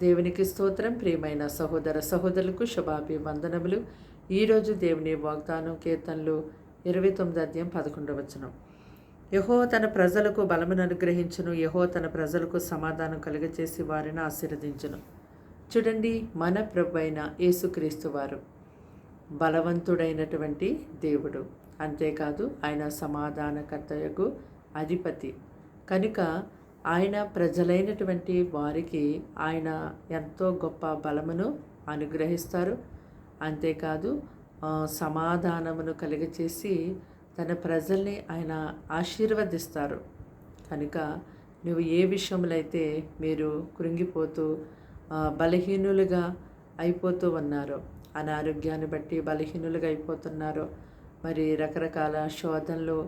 దేవునికి స్తోత్రం. ప్రియమైన సహోదర సహోదరులకు శుభాభివందనములు. ఈరోజు దేవుని వాగ్దానం కీర్తనలు 29 అధ్యాయం 11వ వచనం. యెహోవా తన ప్రజలకు బలమును అనుగ్రహించును, యెహోవా తన ప్రజలకు సమాధానం కలుగచేసి వారిని ఆశీర్వదించును. చూడండి, మన ప్రభు అయిన యేసుక్రీస్తు వారు బలవంతుడైనటువంటి దేవుడు. అంతేకాదు ఆయన సమాధానకర్తయకు అధిపతి కనుక ఆయన ప్రజలైనటువంటి వారికి ఆయన ఎంతో గొప్ప బలమును అనుగ్రహిస్తారు. అంతేకాదు సమాధానమును కలిగచేసి తన ప్రజల్ని ఆయన ఆశీర్వదిస్తారు. కనుక నువ్వు ఏ విషయంలో అయితే మీరు కృంగిపోతూ బలహీనులుగా అయిపోతూ ఉన్నారో, అనారోగ్యాన్ని బట్టి బలహీనులుగా అయిపోతున్నారో, మరి రకరకాల శోధనలు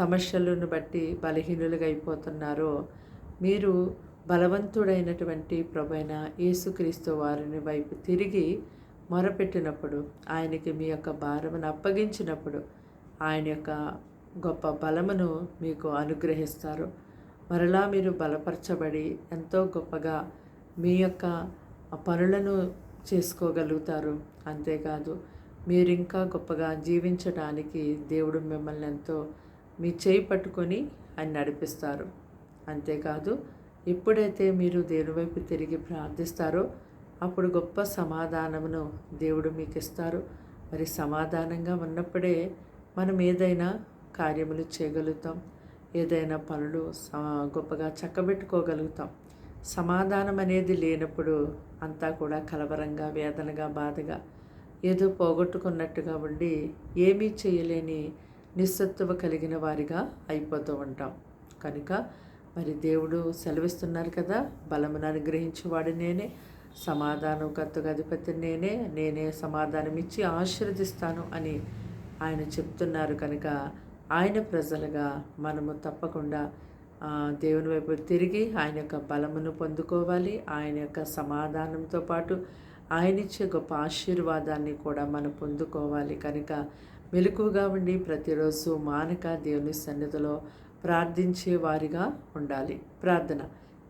సమస్యలను బట్టి బలహీనులుగా అయిపోతున్నారో, మీరు బలవంతుడైనటువంటి ప్రభువైన యేసుక్రీస్తు వారిని వైపు తిరిగి మొరపెట్టినప్పుడు, ఆయనకి మీ యొక్క భారమును అప్పగించినప్పుడు ఆయన యొక్క గొప్ప బలమును మీకు అనుగ్రహిస్తారు. మరలా మీరు బలపరచబడి ఎంతో గొప్పగా మీ యొక్క పనులను చేసుకోగలుగుతారు. అంతేకాదు మీరు ఇంకా గొప్పగా జీవించడానికి దేవుడు మిమ్మల్ని ఎంతో మీ చేయి పట్టుకొని ఆయన నడిపిస్తారు. అంతేకాదు ఎప్పుడైతే మీరు దేవుని వైపు తిరిగి ప్రార్థిస్తారో అప్పుడు గొప్ప సమాధానమును దేవుడు మీకు ఇస్తారు. మరి సమాధానంగా ఉన్నప్పుడే మనం ఏదైనా కార్యములు చేయగలుగుతాం, ఏదైనా పనులు గొప్పగా చక్కబెట్టుకోగలుగుతాం. సమాధానం అనేది లేనప్పుడు అంతా కూడా కలవరంగా, వేదనగా, బాధగా, ఏదో పోగొట్టుకున్నట్టుగా ఉండి ఏమీ చేయలేని నిస్సత్తువ కలిగిన వారిగా అయిపోతూ ఉంటాం. కనుక మరి దేవుడు సెలవిస్తున్నారు కదా, బలమును అనుగ్రహించేవాడు నేనే, సమాధానకర్తకు అధిపతి నేనే సమాధానం ఇచ్చి ఆశీర్వదిస్తాను అని ఆయన చెప్తున్నారు. కనుక ఆయన ప్రజలుగా మనము తప్పకుండా దేవుని వైపు తిరిగి ఆయన యొక్క బలమును పొందుకోవాలి. ఆయన యొక్క సమాధానంతో పాటు ఆయన ఇచ్చే గొప్ప ఆశీర్వాదాన్ని కూడా మనం పొందుకోవాలి. కనుక మెలకువగా ఉండి ప్రతిరోజు మానక దేవుని సన్నిధిలో ప్రార్థించే వారిగా ఉండాలి. ప్రార్థన.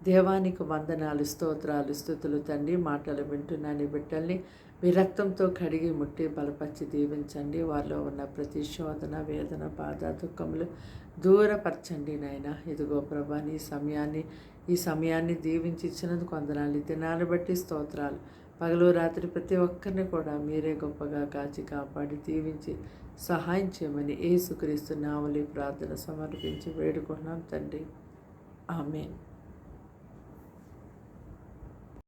దేవానికి వందనాలు, స్తోత్రాలు, స్తుతులు తండ్రి. మాటలు వింటున్నాను బిడ్డల్ని మీ రక్తంతో కడిగి ముట్టి బలపరిచి దీవించండి. వారిలో ఉన్న ప్రతి శోధన, వేదన, బాధ, దుఃఖములు దూరపరచండి నాయన. ఇదిగో ప్రభా, ఈ సమయాన్ని దీవించి ఇచ్చినందుకు వందనాలు. ఈ దినాన్ని బట్టి స్తోత్రాలు. పగలు రాత్రి ప్రతి ఒక్కరిని కూడా మీరే గొప్పగా కాచి కాపాడి దీవించి సహాయం చేయమని యేసుక్రీస్తు నామములో ప్రార్థన సమర్పించి వేడుకున్నాం తండ్రి. ఆమేన్.